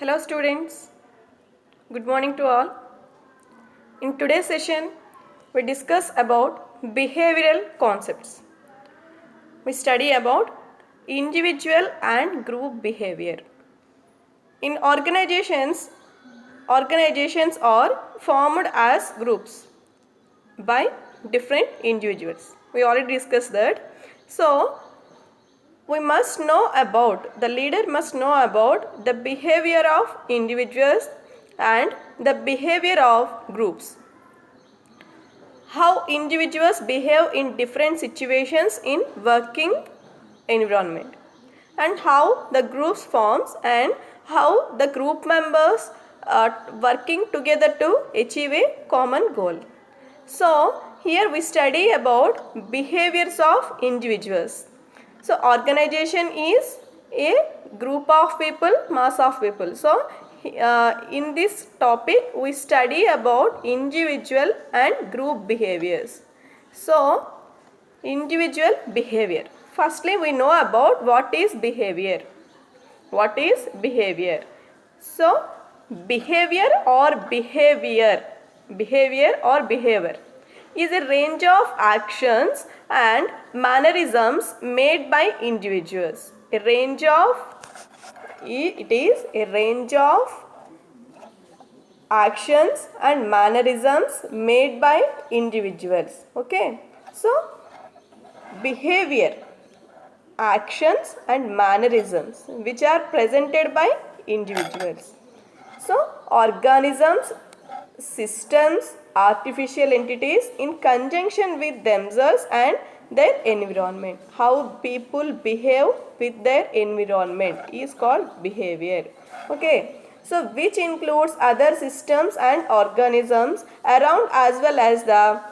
Hello students, good morning to all. In today's session, we discuss about behavioral concepts. We study about individual and group behavior. In organizations are formed as groups by different individuals. We already discussed that. So, the leader must know about the behavior of individuals and the behavior of groups. How individuals behave in different situations in working environment, and how the groups forms and how the group members are working together to achieve a common goal. So here we study about behaviors of individuals. So organization is a group of people, mass of people. So in this topic we study about individual and group behaviors. So individual behavior. Firstly, we know about what is behavior. What is behavior? So behavior or behavior is a range of actions and mannerisms made by individuals. It is a range of actions and mannerisms made by individuals. Okay. So behavior, actions and mannerisms which are presented by individuals. So organisms, systems, artificial entities in conjunction with themselves and their environment. How people behave with their environment is called behavior. Okay. So which includes other systems and organisms around as well as the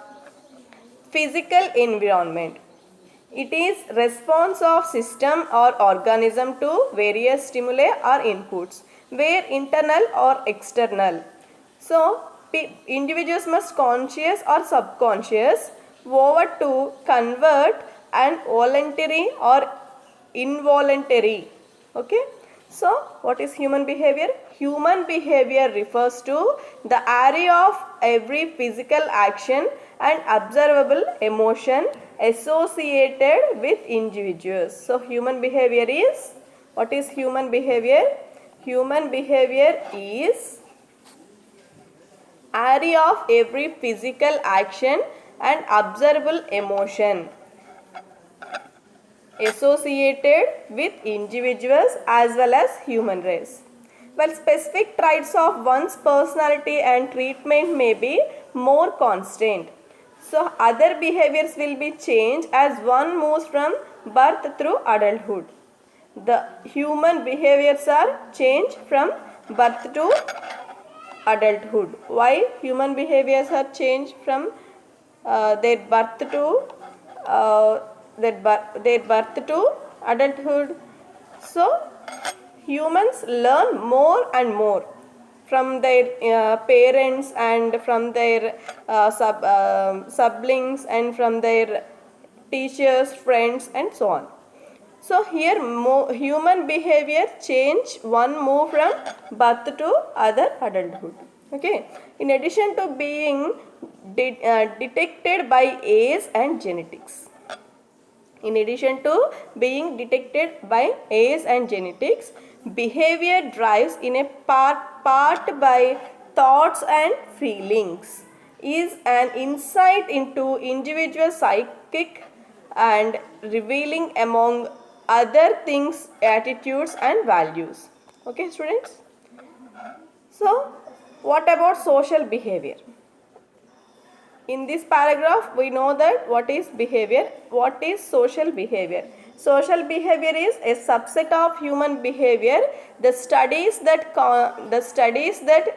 physical environment. It is response of system or organism to various stimuli or inputs, where internal or external. So individuals must conscious or subconscious over to convert an voluntary or involuntary. Okay. So what is human behavior? Human behavior refers to the area of every physical action and observable emotion associated with individuals. So human behavior is, what is human behavior? Human behavior is area of every physical action and observable emotion associated with individuals as well as human race. While specific traits of one's personality and treatment may be more constant, so other behaviors will be changed as one moves from birth through adulthood. The human behaviors are changed from birth to adulthood. Why human behaviors are changed from their birth to adulthood? So humans learn more and more from their parents and from their siblings and from their teachers, friends and so on. So here human behavior change, one move from birth to other adulthood. Okay. In addition to being detected by age and genetics. In addition to being detected by age and genetics, behavior drives in a part by thoughts and feelings, is an insight into individual psychic and revealing among other things attitudes and values. Okay students. So what about social behavior? In this paragraph, we know that what is behavior, what is social behavior. Social behavior is a subset of human behavior. The studies that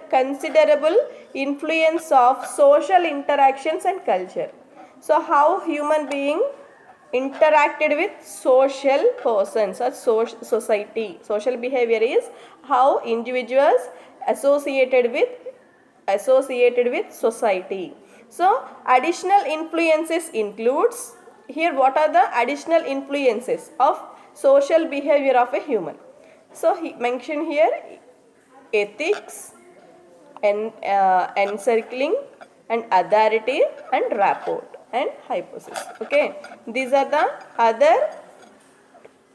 considerable influence of social interactions and culture. So how human being interacted with social persons or society. Social behavior is how individuals associated with society. So additional influences includes, here what are the additional influences of social behavior of a human? So he mentioned here ethics, encircling, and authority, and rapport, and hypothesis. Okay, these are the other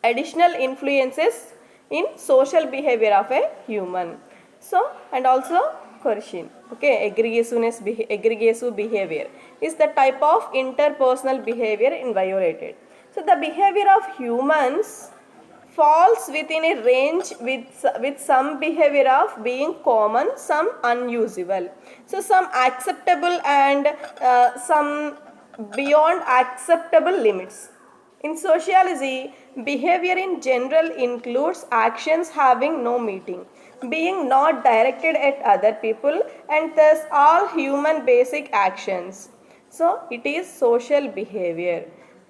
additional influences in social behavior of a human. So, and also coercion. Okay, aggressive behavior is the type of interpersonal behavior inviolated. So, the behavior of humans falls within a range with some behavior of being common, some unusual. So, some acceptable and some beyond acceptable limits. In sociology, behavior in general includes actions having no meaning, being not directed at other people, and thus all human basic actions. So, it is social behavior.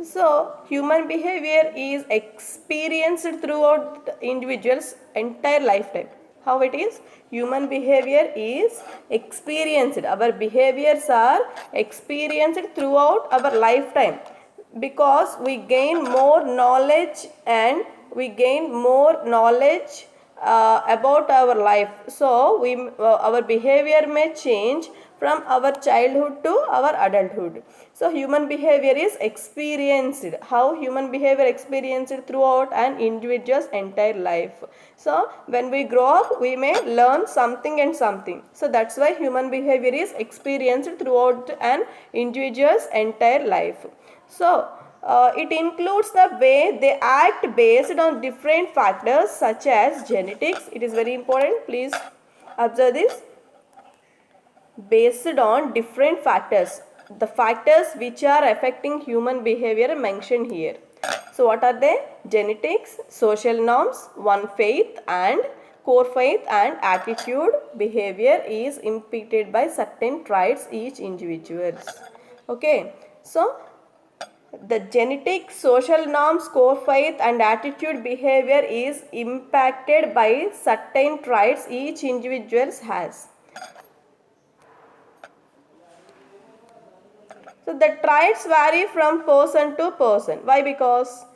So, human behavior is experienced throughout the individual's entire lifetime. How it is? Human behavior is experienced. Our behaviors are experienced throughout our lifetime, because we gain more knowledge and we gain more knowledge about our life. So our behavior may change from our childhood to our adulthood. So human behavior is experienced. How human behavior experienced throughout an individual's entire life. So when we grow up, we may learn something and something. So that's why human behavior is experienced throughout an individual's entire life. So, it includes the way they act based on different factors such as genetics. It is very important. Please observe this. Based on different factors. The factors which are affecting human behavior mentioned here. So, what are they? Genetics, social norms, one faith and core faith and attitude. Behavior is impacted by certain traits each individuals. Okay. So, the genetic, social norms, core faith and attitude behavior is impacted by certain traits each individual has. So the traits vary from person to person. Why? Because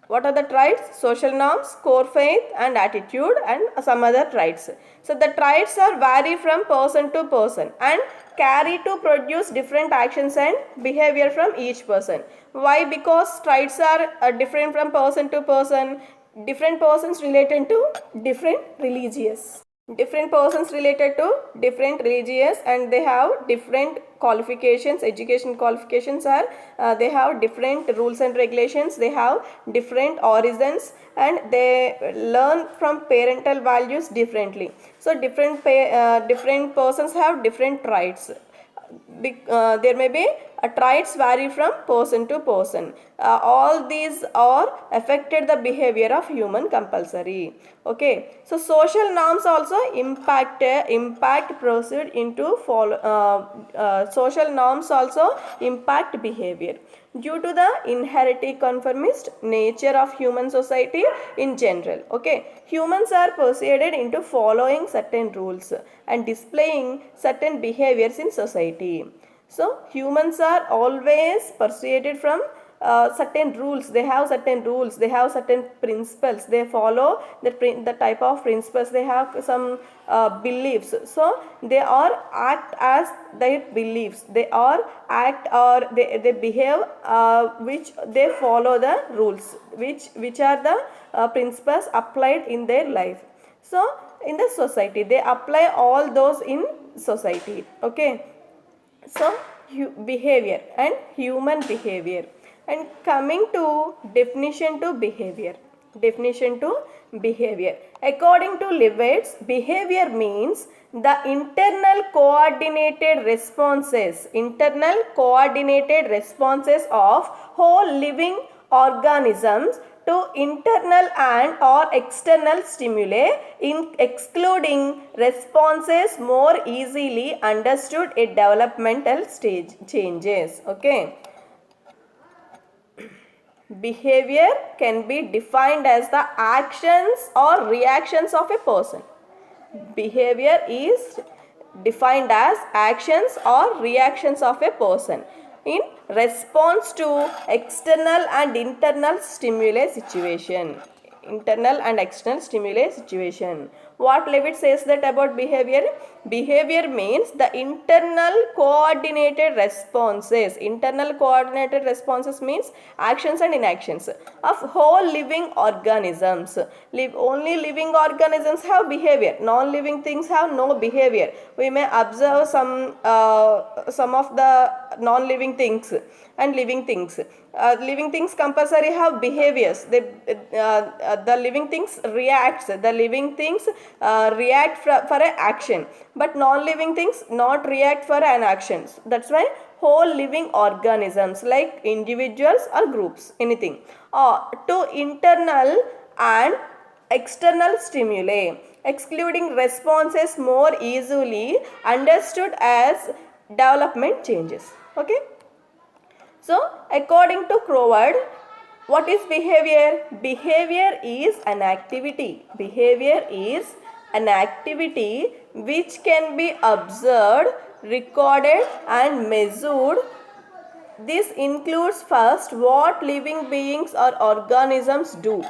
what are the traits? Social norms, core faith and attitude, and some other traits. So the traits are vary from person to person and carry to produce different actions and behavior from each person. Why? Because traits are different from person to person. Different persons related to different religious. Different persons related to different religious, and they have different qualifications. Education qualifications are they have different rules and regulations, they have different origins, and they learn from parental values differently. So different persons have different rights. There may be traits vary from person to person. All these are affected the behavior of human compulsory. Okay, so social norms also impact proceed into follow. Social norms also impact behavior due to the inherently conformist nature of human society in general. Okay, humans are persuaded into following certain rules and displaying certain behaviors in society. So humans are always persuaded from certain rules. They have certain rules, they have certain principles, they follow the type of principles, they have some beliefs. So they are act as their beliefs, they are act or they behave which they follow the rules which are the principles applied in their life. So in the society they apply all those in society. Okay, so behavior and human behavior. And coming to definition to behavior. Definition to behavior. According to Leibniz, behavior means the internal coordinated responses of whole living organisms to internal and or external stimuli, in excluding responses more easily understood at developmental stage changes. Okay. Behavior can be defined as the actions or reactions of a person. Behavior is defined as actions or reactions of a person in response to external and internal stimuli situation. Internal and external stimuli situation. What Levitt says that about behavior? Behavior means the internal coordinated responses. Internal coordinated responses means actions and inactions of whole living organisms. Only living organisms have behavior. Non-living things have no behavior. We may observe some of the non-living things and living things. Living things compulsory have behaviors. The living things reacts. The living things react for an action, but non-living things not react for an action. That's why whole living organisms like individuals or groups, anything, to internal and external stimuli, excluding responses more easily understood as development changes. Okay. So, according to Croward, what is behavior? Behavior is an activity. Behavior is an activity which can be observed, recorded and measured. This includes first what living beings or organisms do.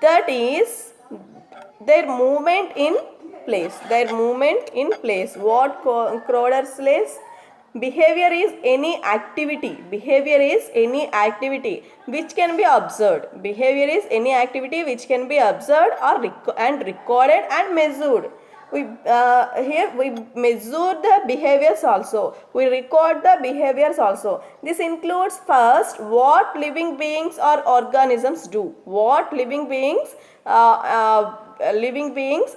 That is their movement in place. Their movement in place. What Crowder says? Behavior is any activity. Behavior is any activity which can be observed. Behavior is any activity which can be observed or recorded and measured. Here we measure the behaviors also. We record the behaviors also. This includes first what living beings or organisms do. What living beings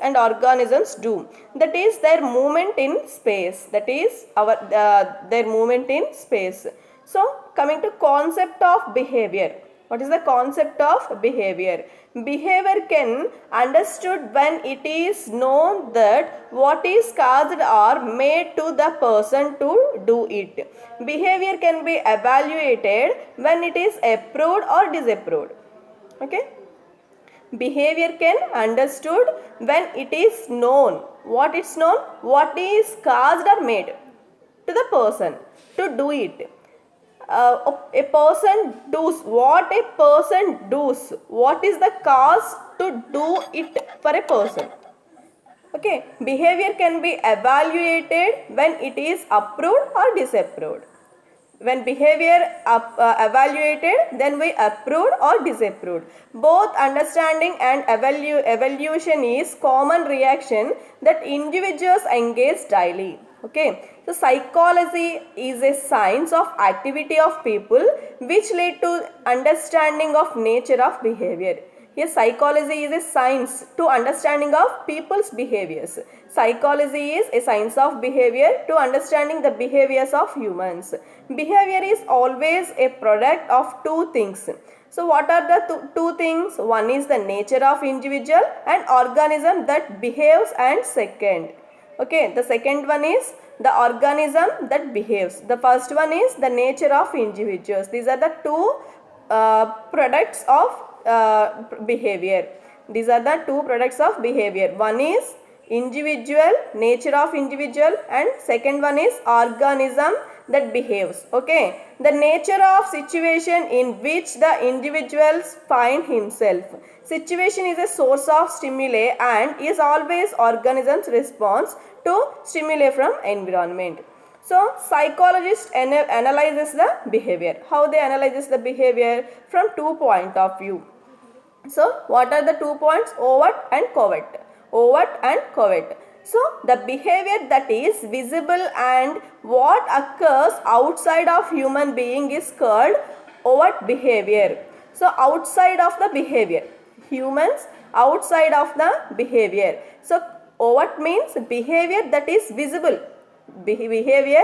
and organisms do. That is their movement in space. That is their movement in space. So coming to concept of behavior. What is the concept of behavior? Behavior can understood when it is known that what is caused or made to the person to do it. Behavior can be evaluated when it is approved or disapproved. Okay. Behavior can understood when it is known. What is known? What is caused or made to the person to do it. A person does what a person does. What is the cause to do it for a person? Okay. Behavior can be evaluated when it is approved or disapproved. When behavior evaluated, then we approved or disapproved. Both understanding and evaluation is common reaction that individuals engage daily. Okay. So psychology is a science of activity of people which lead to understanding of nature of behavior. Here psychology is a science to understanding of people's behaviors. Psychology is a science of behavior to understanding the behaviors of humans. Behavior is always a product of two things. So what are the two things? One is the nature of individual and organism that behaves, and second. Okay, the second one is the organism that behaves. The first one is the nature of individuals. These are the two products of behavior. These are the two products of behavior. One is individual, nature of individual, and second one is organism that behaves. Okay. The nature of situation in which the individuals find himself. Situation is a source of stimuli and is always organism's response to stimuli from environment. So psychologist analyzes the behavior. How they analyzes the behavior? From two point of view. So what are the 2 points? Overt and covert. Overt and covert. So the behavior that is visible and what occurs outside of human being is called overt behavior. So outside of the behavior. Humans outside of the behavior. So overt means behavior that is visible. Behavior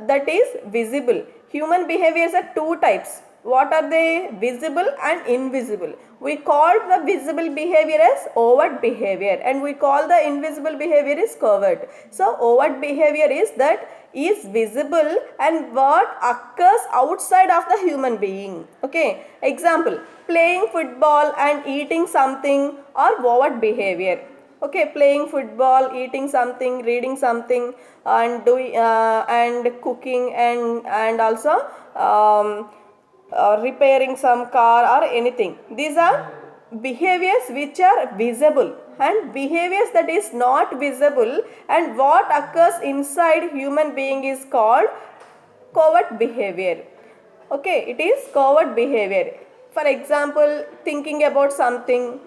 that is visible. Human behaviors are two types. What are they? Visible and invisible. We call the visible behavior as overt behavior and we call the invisible behavior as covert. So overt behavior is that is visible and what occurs outside of the human being. Okay. Example, playing football and eating something are overt behavior. Okay, playing football, eating something, reading something, and doing and cooking and also repairing some car or anything. These are behaviors which are visible and behaviors that is not visible, and what occurs inside human being is called covert behavior. Okay, it is covert behavior. For example, thinking about something,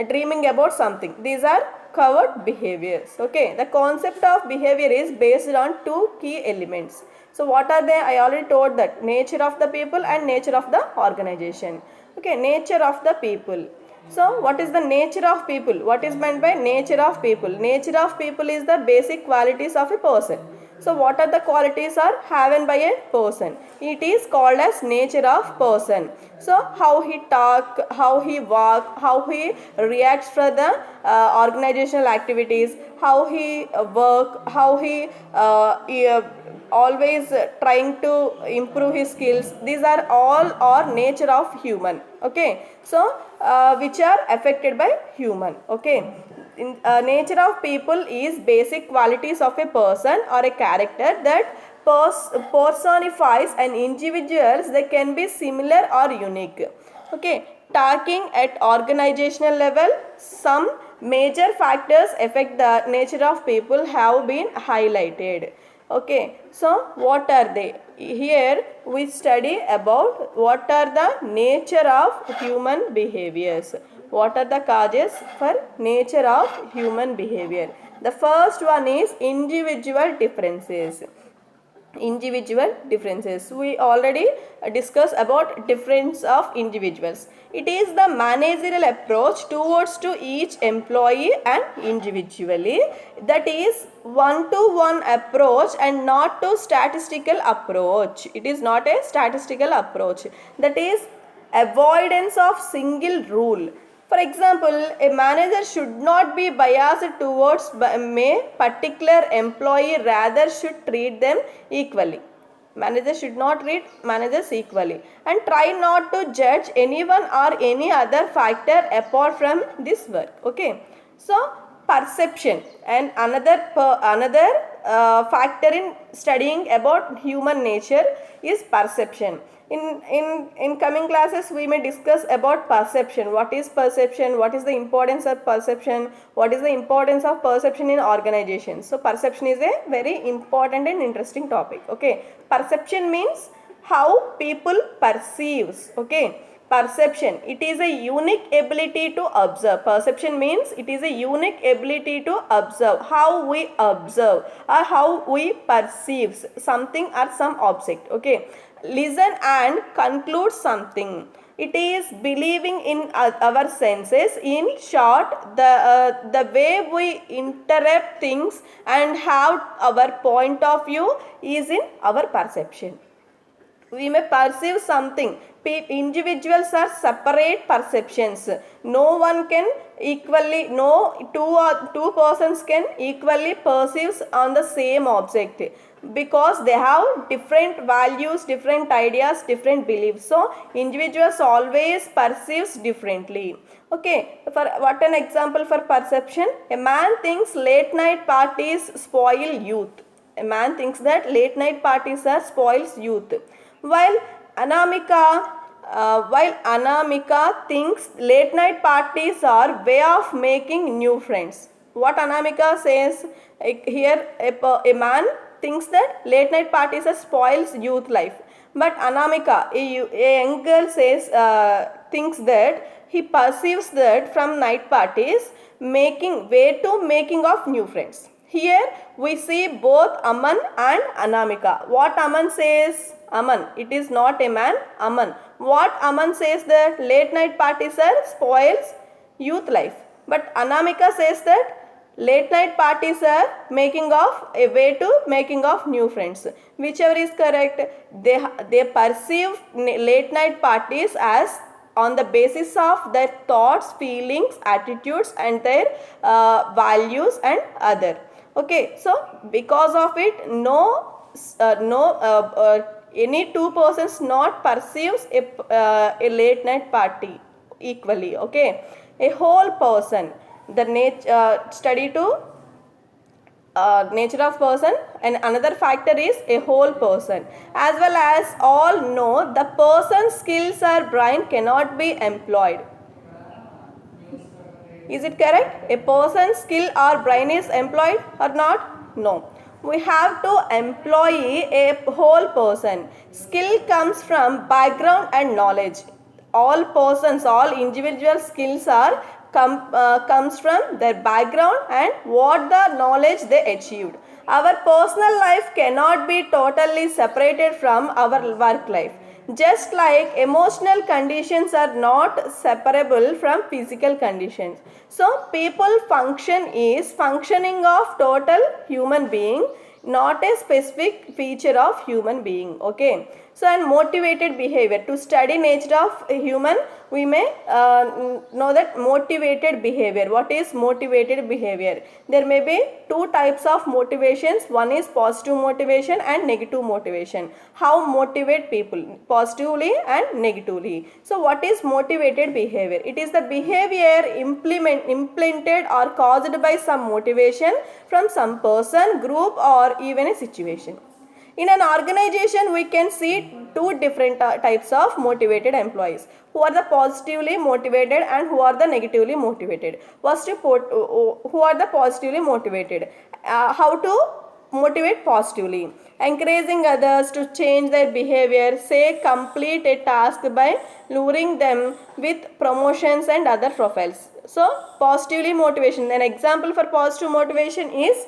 dreaming about something. These are covert behaviors. Okay, the concept of behavior is based on two key elements. So what are they? I already told that nature of the people and nature of the organization. Okay, nature of the people. So what is the nature of people? What is meant by nature of people? Nature of people is the basic qualities of a person. So what are the qualities are having by a person? It is called as nature of person. So how he talk, how he walk, how he reacts for the organizational activities, how he work, how he always trying to improve his skills. These are all nature of human. Okay, so which are affected by human. Okay, nature of people is basic qualities of a person or a character that personifies an individuals. They can be similar or unique. Okay, talking at organizational level, some major factors affect the nature of people have been highlighted. Okay, so what are they? Here we study about what are the nature of human behaviors. What are the causes for nature of human behavior? The first one is individual differences. Individual differences. We already discussed about difference of individuals. It is the managerial approach towards to each employee and individually, that is one-to-one approach and not to statistical approach. It is not a statistical approach. That is avoidance of single rule. For example, a manager should not be biased towards a particular employee, rather should treat them equally. Manager should not treat managers equally and try not to judge anyone or any other factor apart from this work. Okay, so perception and another factor in studying about human nature is perception. In coming classes we may discuss about perception. What is perception? What is the importance of perception? What is the importance of perception in organizations? So perception is a very important and interesting topic. Okay, perception means how people perceives. Okay, perception, it is a unique ability to observe. Perception means it is a unique ability to observe, how we observe or how we perceive something or some object. Okay, listen and conclude something. It is believing in our senses. In short, the way we interpret things and have our point of view is in our perception. We may perceive something. Individuals are separate perceptions. No one can equally, no two persons can equally perceive on the same object, because they have different values, different ideas, different beliefs. So individuals always perceives differently. Okay, for what an example for perception? A man thinks late night parties spoil youth. A man thinks that late night parties are spoils youth, while Anamika thinks late night parties are way of making new friends. What Anamika says here, a man thinks that late night parties are spoils youth life, but Anamika, a young girl says, thinks that he perceives that from night parties making way to making of new friends. Here we see both Aman and Anamika. What Aman says? Aman, it is not a man, Aman. What Aman says that late night parties are spoils youth life. But Anamika says that late night parties are making of a way to making of new friends. Whichever is correct, they perceive late night parties as on the basis of their thoughts, feelings, attitudes and their values and other. Okay, so because of it, any two persons not perceives a late night party equally. Okay, a whole person, the study to nature of person, and another factor is a whole person. As well as all know, the person's skills or brain cannot be employed. Is it correct? A person's skill or brain is employed or not? No. We have to employ a whole person. Skill comes from background and knowledge. All persons, all individual skills are comes from their background and what the knowledge they achieved. Our personal life cannot be totally separated from our work life. Just like emotional conditions are not separable from physical conditions. So people function is functioning of total human being, not a specific feature of human being. Okay. So and motivated behavior. To study nature of a human, we may know that motivated behavior. What is motivated behavior? There may be two types of motivations. One is positive motivation and negative motivation. How motivate people? Positively and negatively. So what is motivated behavior? It is the behavior implemented or caused by some motivation from some person, group or even a situation. In an organization, we can see two different types of motivated employees, who are the positively motivated and who are the negatively motivated. First, who are the positively motivated? How to motivate positively? Encouraging others to change their behavior, say complete a task by luring them with promotions and other profiles. So, positively motivation. An example for positive motivation is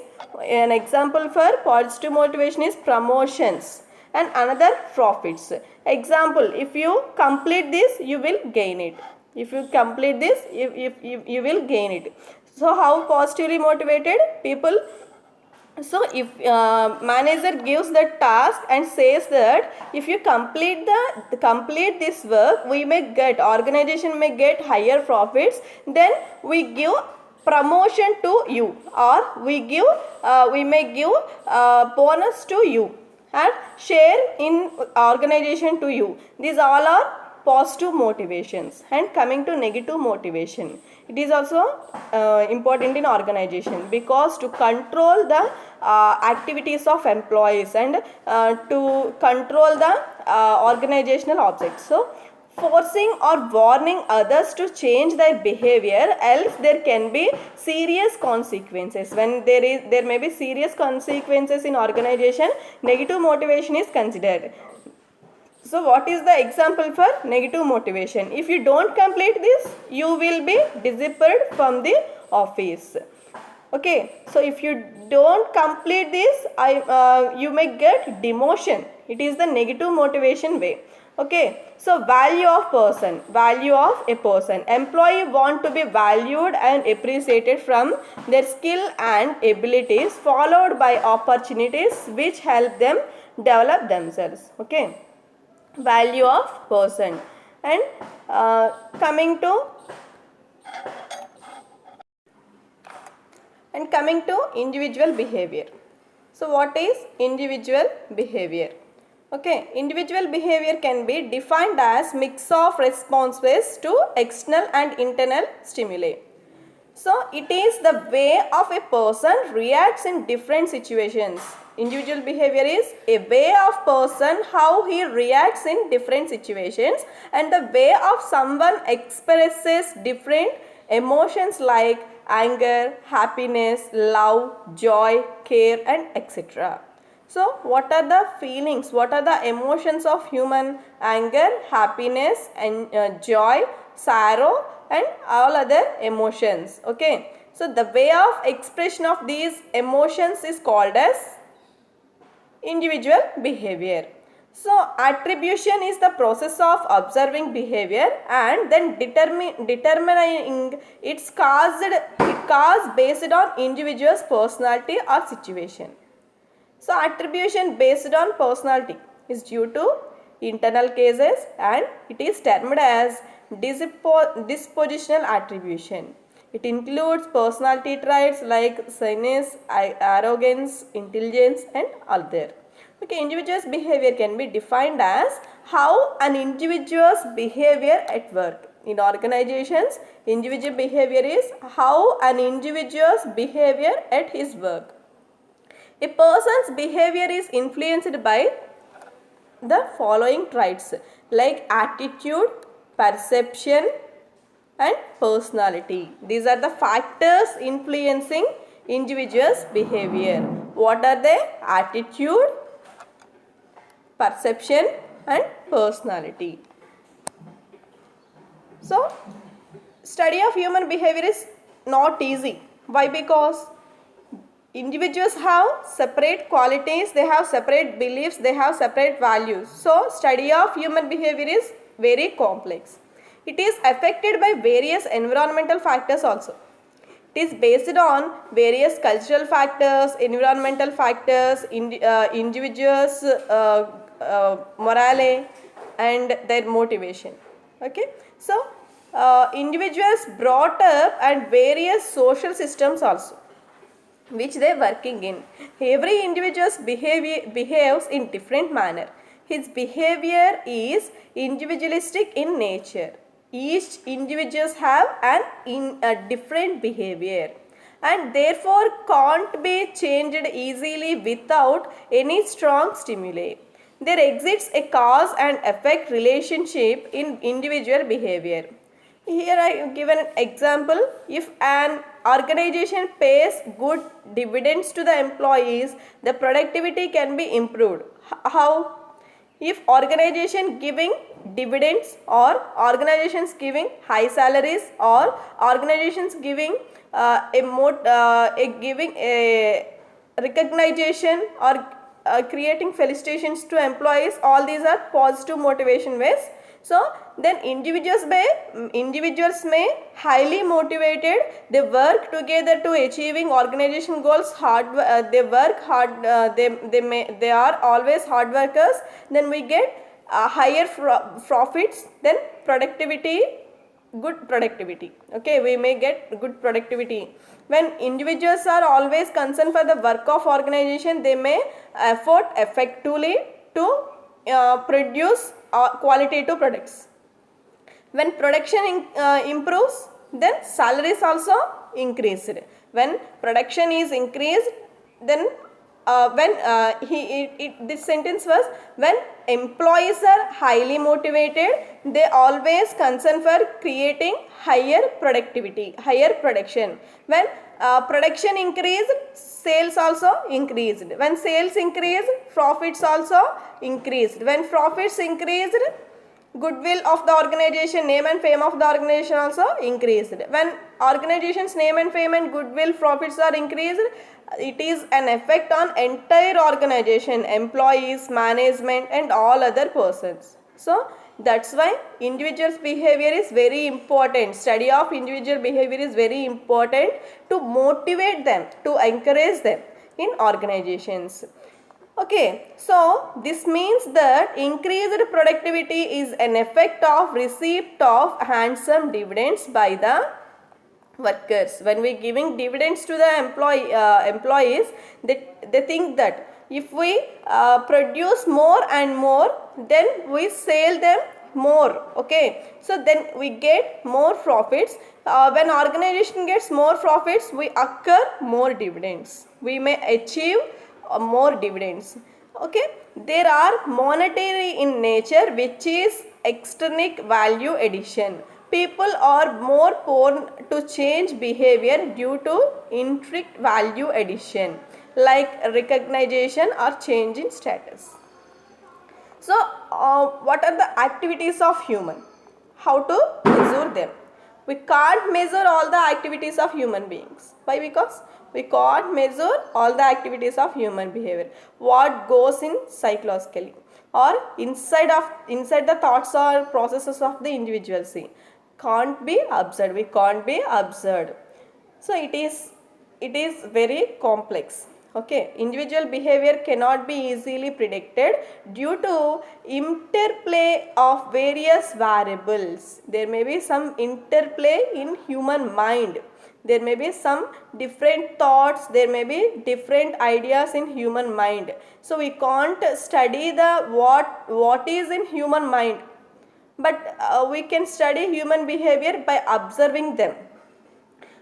promotions and another profits. Example, if you complete this, you will gain it. If you complete this, you will gain it. So how positively motivated people? So if manager gives the task and says that if you complete this work, we may get, organization may get higher profits, then we give promotion to you, or we may give bonus to you and share in organization to you. These all are positive motivations. And coming to negative motivation, it is also important in organization, because to control the activities of employees and to control the organizational objects. So forcing or warning others to change their behavior, else there can be serious consequences. When there may be serious consequences in organization, negative motivation is considered. So what is the example for negative motivation? If you don't complete this, you will be disappeared from the office. Okay, so if you don't complete this, you may get demotion. It is the negative motivation way. Okay, so value of a person. Employee want to be valued and appreciated from their skill and abilities, followed by opportunities which help them develop themselves. Okay, value of person. And coming to individual behavior. So what is individual behavior? Okay, individual behavior can be defined as mix of responses to external and internal stimuli. So it is the way of a person reacts in different situations. Individual behavior is a way of person how he reacts in different situations, and the way of someone expresses different emotions like anger, happiness, love, joy, care and etc. So what are the feelings, what are the emotions of human? Anger, happiness and joy, sorrow and all other emotions. Okay, so the way of expression of these emotions is called as individual behavior. So attribution is the process of observing behavior and then determining its cause based on individual's personality or situation. So attribution based on personality is due to internal cases, and it is termed as dispositional attribution. It includes personality traits like shyness, arrogance, intelligence and other. Okay, individual's behavior can be defined as how an individual's behavior at work. In organizations, individual behavior is how an individual's behavior at his work. A person's behavior is influenced by the following traits like attitude, perception, and personality. These are the factors influencing individuals' behavior. What are they? Attitude, perception and personality. So, study of human behavior is not easy. Why? Because individuals have separate qualities, they have separate beliefs, they have separate values. So, study of human behavior is very complex. It is affected by various environmental factors also. It is based on various cultural factors, environmental factors, individuals' morale and their motivation. Okay. So, individuals brought up and various social systems also which they are working in. Every individual's behavior behaves in different manner. His behavior is individualistic in nature. Each individuals have a different behavior and therefore can't be changed easily without any strong stimuli. There exists a cause and effect relationship in individual behavior. Here I have given an example. If an organization pays good dividends to the employees, the productivity can be improved. How? If organization giving dividends or organizations giving high salaries or organizations giving giving a recognition or creating felicitations to employees, all these are positive motivation ways. So then individuals may highly motivated, they work together to achieving organization goals, they work hard, they are always hard workers, then we get higher profits, then productivity, good productivity. Okay, we may get good productivity. When individuals are always concerned for the work of organization, they may effort effectively to produce qualitative products. When production improves, then salaries also increased. When production is increased, then this sentence was, when employees are highly motivated, they always concern for creating higher productivity, higher production. When production increased, sales also increased. When sales increased, profits also increased. When profits increased, goodwill of the organization, name and fame of the organization also increased. When organization's name and fame and goodwill, profits are increased, it is an effect on entire organization, employees, management and all other persons. So that's why individual's behavior is very important. Study of individual behavior is very important to motivate them, to encourage them in organizations. Okay, so this means that increased productivity is an effect of receipt of handsome dividends by the workers. When we giving dividends to the employees, they think that if we produce more and more, then we sell them more. Okay, so then we get more profits. When organization gets more profits, we occur more dividends. We may achieve more dividends. Okay, there are monetary in nature, which is extrinsic value addition. People are more prone to change behavior due to intrinsic value addition, like recognition or change in status. So what are the activities of human? How to measure them? We can't measure all the activities of human beings. Why? Because we can't measure all the activities of human behavior. What goes in psychologically or inside the thoughts or processes of the individual can't be observed. We can't be observed. So it is very complex. Okay, individual behavior cannot be easily predicted due to interplay of various variables. There may be some interplay in human mind. There may be some different thoughts, there may be different ideas in human mind. So we can't study the what is in human mind, but we can study human behavior by observing them,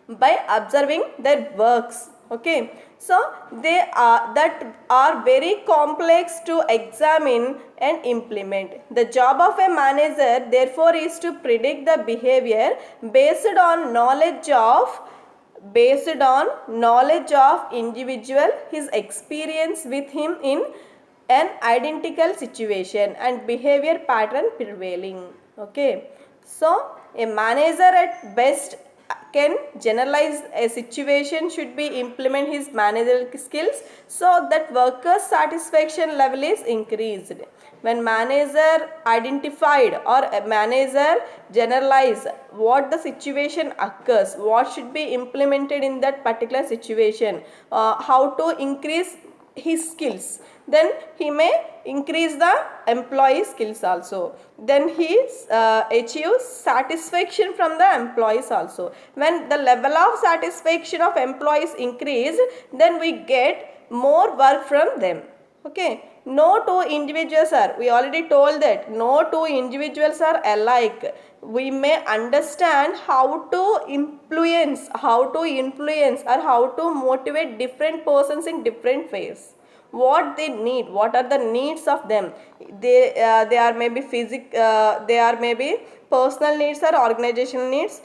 by observing their works, Okay, so they are that are very complex to examine and implement. The job of a manager therefore is to predict the behavior based on knowledge of individual, his experience with him in an identical situation and behavior pattern prevailing. Okay, so a manager at best can generalize a situation, should be implement his managerial skills so that workers satisfaction level is increased. When manager identified or a manager generalize what the situation occurs, what should be implemented in that particular situation, how to increase his skills, then he may increase the employee skills also, then he achieves satisfaction from the employees also. When the level of satisfaction of employees increase, then we get more work from them. Okay, no two individuals are, we already told that no two individuals are alike. We may understand how to influence or how to motivate different persons in different ways. What they need, what are the needs of them. They are maybe they are maybe personal needs or organizational needs.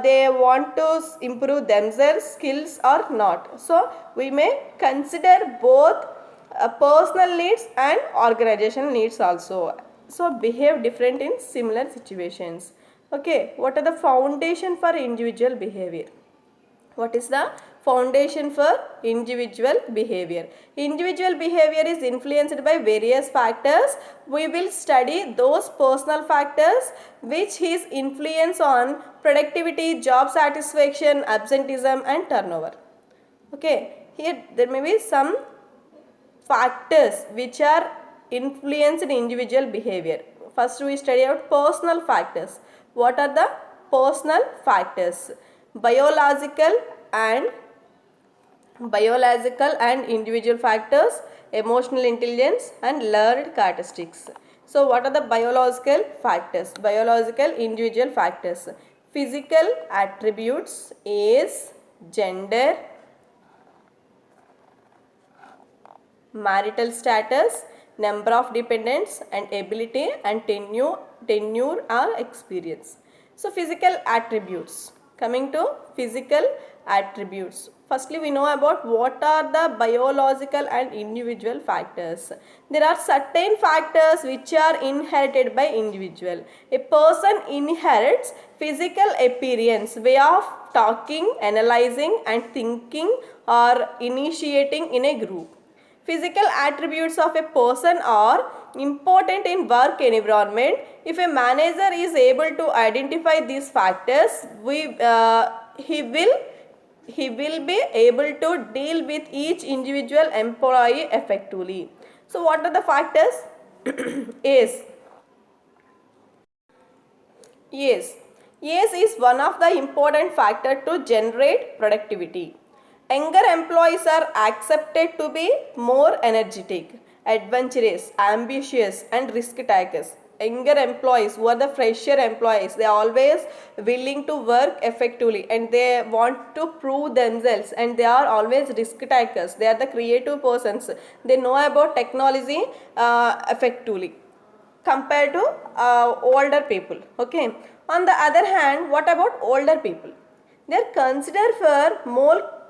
They want to improve themselves skills or not. So we may consider both personal needs and organizational needs also. So behave different in similar situations. Okay, what are the foundation for individual behavior? What is the foundation for individual behavior? Individual behavior is influenced by various factors. We will study those personal factors which his influence on productivity, job satisfaction, absenteeism and turnover. Okay, here there may be some factors which are influence in individual behavior. First we study out personal factors. What are the personal factors? Biological and individual factors, emotional intelligence and learned characteristics. So what are the biological factors? Biological individual factors. Physical attributes, age, gender, marital status, number of dependents and ability and tenure or experience. So physical attributes. Coming to physical attributes. Firstly, we know about what are the biological and individual factors. There are certain factors which are inherited by individual. A person inherits physical appearance, way of talking, analyzing and thinking or initiating in a group. Physical attributes of a person are important in work environment. If a manager is able to identify these factors, he will be able to deal with each individual employee effectively. So what are the factors? Yes. Yes. Yes is one of the important factors to generate productivity. Younger employees are accepted to be more energetic, adventurous, ambitious and risk takers. Younger employees who are the fresher employees, they are always willing to work effectively and they want to prove themselves and they are always risk takers. They are the creative persons. They know about technology effectively compared to older people. Okay, on the other hand, what about older people? They are considered for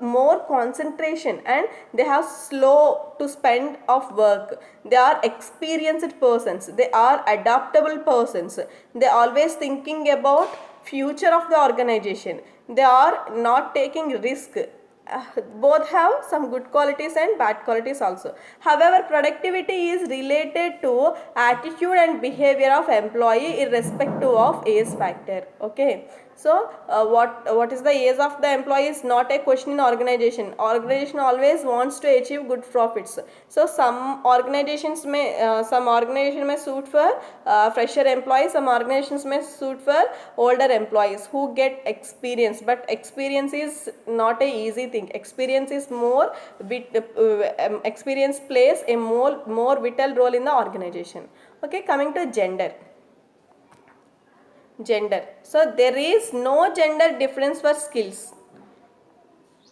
more concentration and they have slow to spend of work. They are experienced persons, they are adaptable persons, they are always thinking about future of the organization, they are not taking risk. Both have some good qualities and bad qualities also. However, productivity is related to attitude and behavior of employee irrespective of age factor. Okay, so what is the age of the employee is not a question in organization. Organization always wants to achieve good profits. So some organizations may suit for fresher employees, some organizations may suit for older employees who get experience, but experience is not a easy thing. Experience is more experience plays a more vital role in the organization. Okay, coming to gender. So there is no gender difference for skills.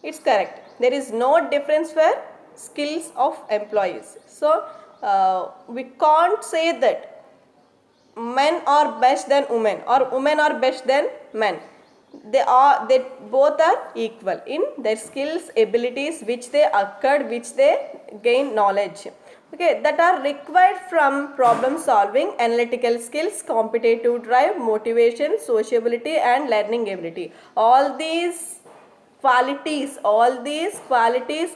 It's correct. There is no difference for skills of employees. So we can't say that men are best than women or women are best than men. They both are equal in their skills, abilities which they acquired, which they gain knowledge, okay, that are required from problem solving, analytical skills, competitive drive, motivation, sociability and learning ability. All these qualities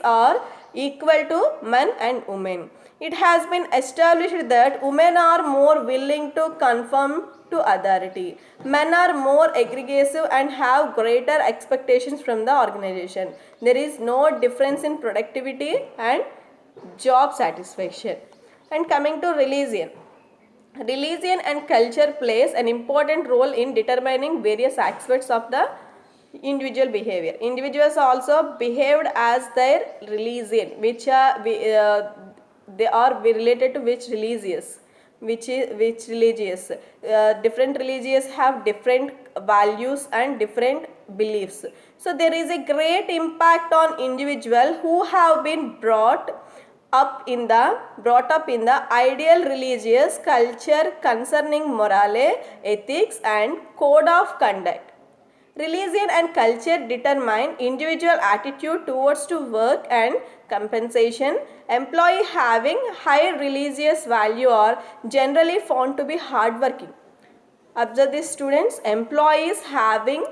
are equal to men and women. It has been established that women are more willing to conform to authority. Men are more aggressive and have greater expectations from the organization. There is no difference in productivity and job satisfaction. And coming to religion. Religion and culture plays an important role in determining various aspects of the individual behavior. Individuals also behaved as their religion, which they are related to which religious, which religious. Different religions have different values and different beliefs. So there is a great impact on individual who have been brought up in the ideal religious culture concerning morale, ethics and code of conduct. Religion and culture determine individual attitude towards to work and compensation. Employees having high religious value are generally found to be hardworking. Observe this, students. Employees having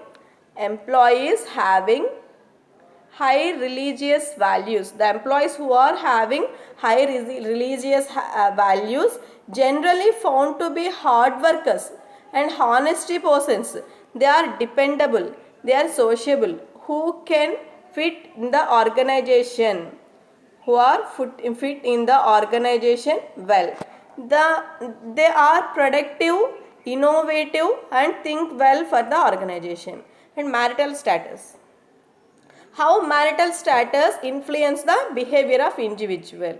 high religious values. The employees who are having high religious values generally found to be hard workers and honesty persons. They are dependable, they are sociable, who can fit in the organization, who are fit in the organization well. They are productive, innovative and think well for the organization. And marital status. How marital status influence the behavior of individual.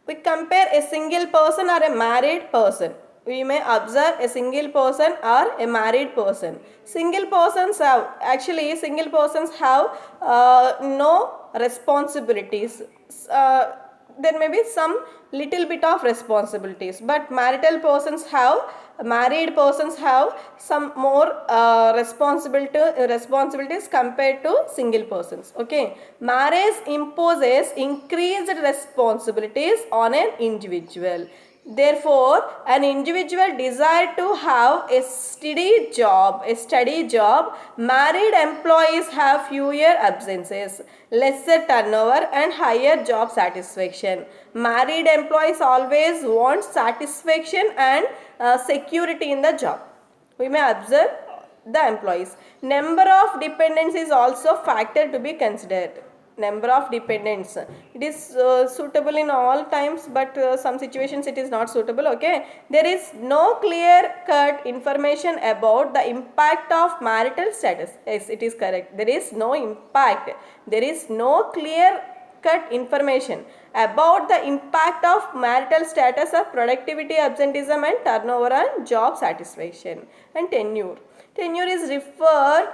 We compare a single person or a married person. We may observe a single person or a married person. Single persons have no responsibilities. There may be some little bit of responsibilities, but married persons have some more responsibilities compared to single persons. Okay, marriage imposes increased responsibilities on an individual. Therefore, an individual desire to have a steady job. Married employees have fewer absences, lesser turnover and higher job satisfaction. Married employees always want satisfaction and security in the job. We may observe the employees. Number of dependents is also a factor to be considered. Number of dependents, it is suitable in all times, but some situations it is not suitable. Okay, there is no clear cut information about the impact of marital status. Yes, it is correct. There is no impact. There is no clear cut information about the impact of marital status of productivity, absenteeism and turnover and job satisfaction. And tenure is referred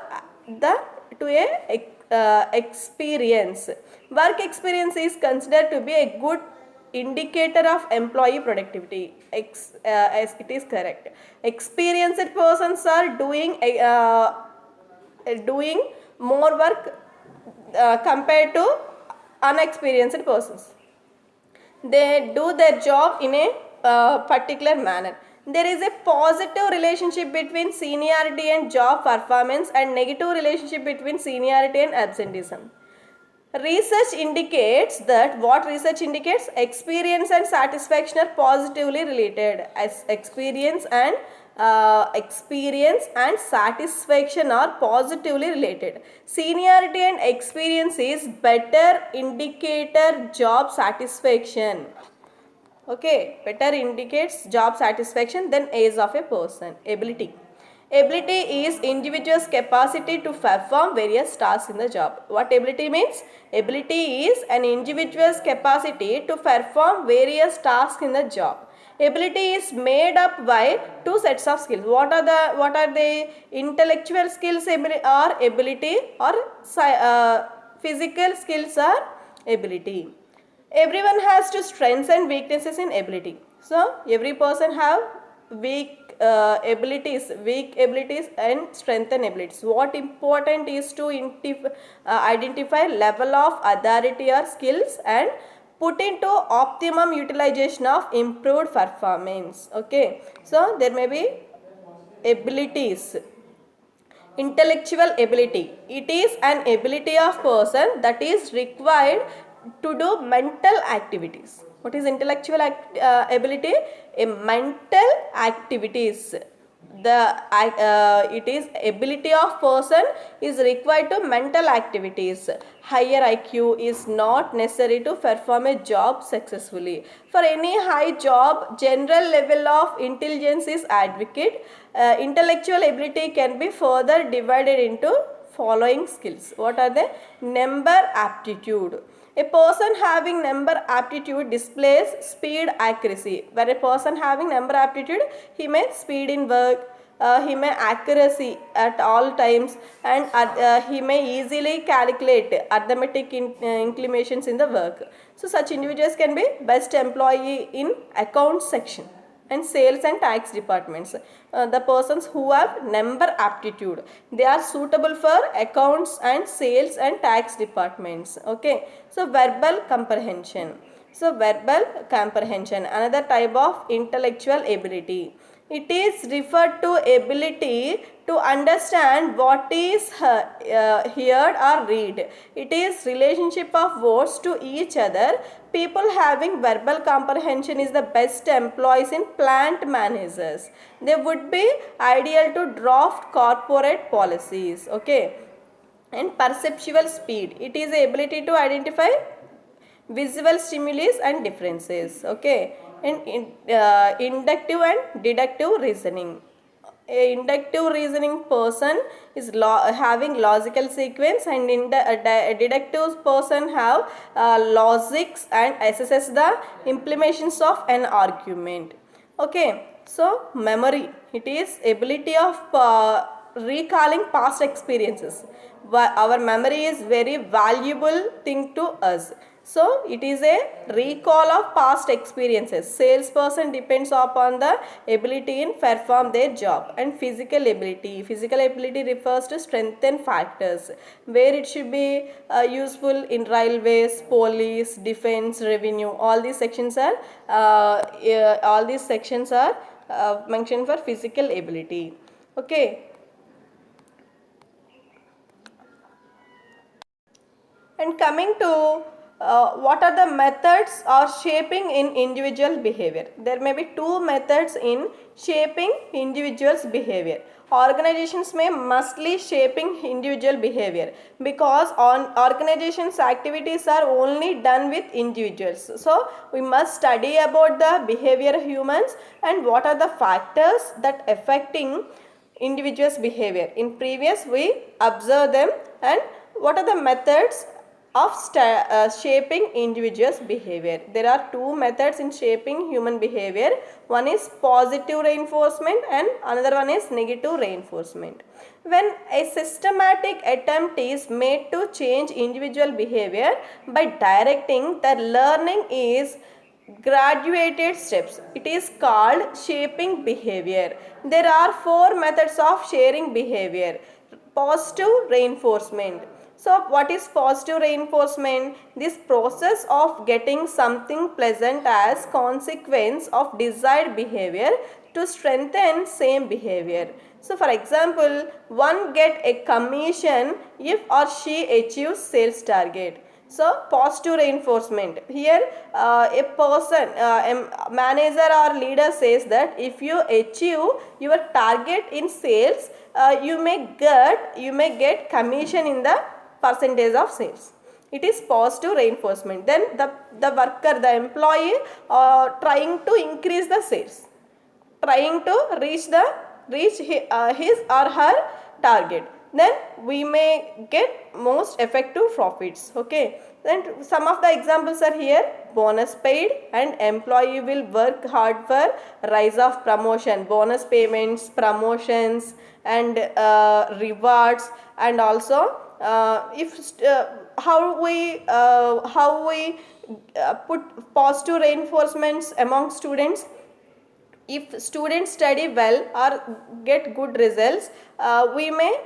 to a experience. Work experience is considered to be a good indicator of employee productivity. As it is correct. Experienced persons are doing more work compared to unexperienced persons. They do their job in a particular manner. There is a positive relationship between seniority and job performance and negative relationship between seniority and absenteeism. Research indicates that experience and satisfaction are positively related. As experience and satisfaction are positively related. Seniority and experience is better indicator job satisfaction. Okay, better indicates job satisfaction than age of a person. Ability is individual's capacity to perform various tasks in the job. What ability means? Ability is an individual's capacity to perform various tasks in the job. Ability is made up by two sets of skills. What are the intellectual skills or ability or Physical skills are ability. Everyone has to strengths and weaknesses in ability. So every person have weak abilities and strengthen abilities. What important is to identify level of authority or skills and put into optimum utilization of improved performance. Okay, so there may be abilities. Intellectual ability, it is an ability of person that is required to do mental activities. What is intellectual ability? A mental activities. It is ability of person is required to mental activities. Higher IQ is not necessary to perform a job successfully. For any high job, general level of intelligence is advocate. Intellectual ability can be further divided into following skills. What are they? Number aptitude. A person having number aptitude displays speed accuracy. Where a person having number aptitude, he may speed in work, he may accuracy at all times, and he may easily calculate arithmetic inclinations in the work. So such individuals can be best employee in accounts section and sales and tax departments. The persons who have number aptitude, they are suitable for accounts and sales and tax departments. Okay, so verbal comprehension. So verbal comprehension, another type of intellectual ability. It is referred to ability to understand what is heard or read. It is relationship of words to each other. People having verbal comprehension is the best employees in plant managers. They would be ideal to draft corporate policies. Okay, and perceptual speed, it is the ability to identify visual stimulus and differences. Okay, and inductive and deductive reasoning. A inductive reasoning person is having logical sequence, and a deductive person have logics and assesses the implications of an argument. Okay, so memory, it is ability of recalling past experiences. Our memory is very valuable thing to us. So it is a recall of past experiences. Salesperson depends upon the ability in perform their job. And physical ability. Physical ability refers to strengthen factors where it should be useful in railways, police, defense, revenue. All these sections are mentioned for physical ability. Okay. And coming to what are the methods or shaping in individual behavior? There may be two methods in shaping individual's behavior. Organizations may mostly shaping individual behavior because on organizations activities are only done with individuals. So we must study about the behavior of humans and what are the factors that affecting individuals behavior. In previous we observe them, and what are the methods of shaping individuals behavior. There are two methods in shaping human behavior. One is positive reinforcement and another one is negative reinforcement. When a systematic attempt is made to change individual behavior by directing the learning is graduated steps, it is called shaping behavior. There are four methods of shaping behavior. Positive reinforcement. So what is positive reinforcement? This process of getting something pleasant as consequence of desired behavior to strengthen same behavior. So for example, one get a commission if or she achieves sales target. So positive reinforcement. Here a person, a manager or leader says that if you achieve your target in sales, you may get commission in the percentage of sales. It is positive reinforcement. Then the worker, the employee trying to increase the sales, trying to reach his or her target, then we may get most effective profits. Okay, then some of the examples are here. Bonus paid, and employee will work hard for rise of promotion, bonus payments, promotions, and rewards. And also if how we put positive reinforcements among students. If students study well or get good results, we may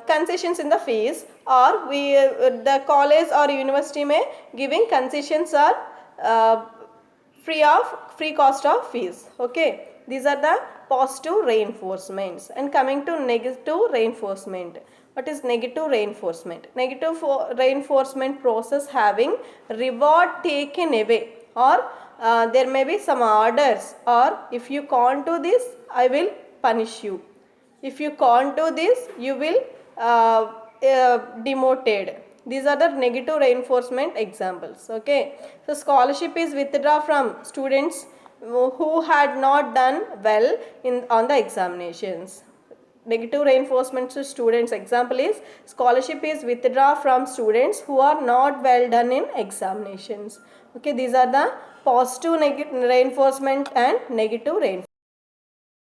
concessions in the fees, or the college or university may giving concessions or free cost of fees. Okay, these are the positive reinforcements. And coming to negative reinforcement, what is negative reinforcement? Negative reinforcement process having reward taken away, or there may be some orders, or if you can't do this, I will punish you. If you can't do this, you will demoted. These are the negative reinforcement examples. Okay, so scholarship is withdrawn from students who had not done well on the examinations. Negative reinforcement to students example is scholarship is withdrawn from students who are not well done in examinations. Okay, these are the positive reinforcement and negative reinforcement.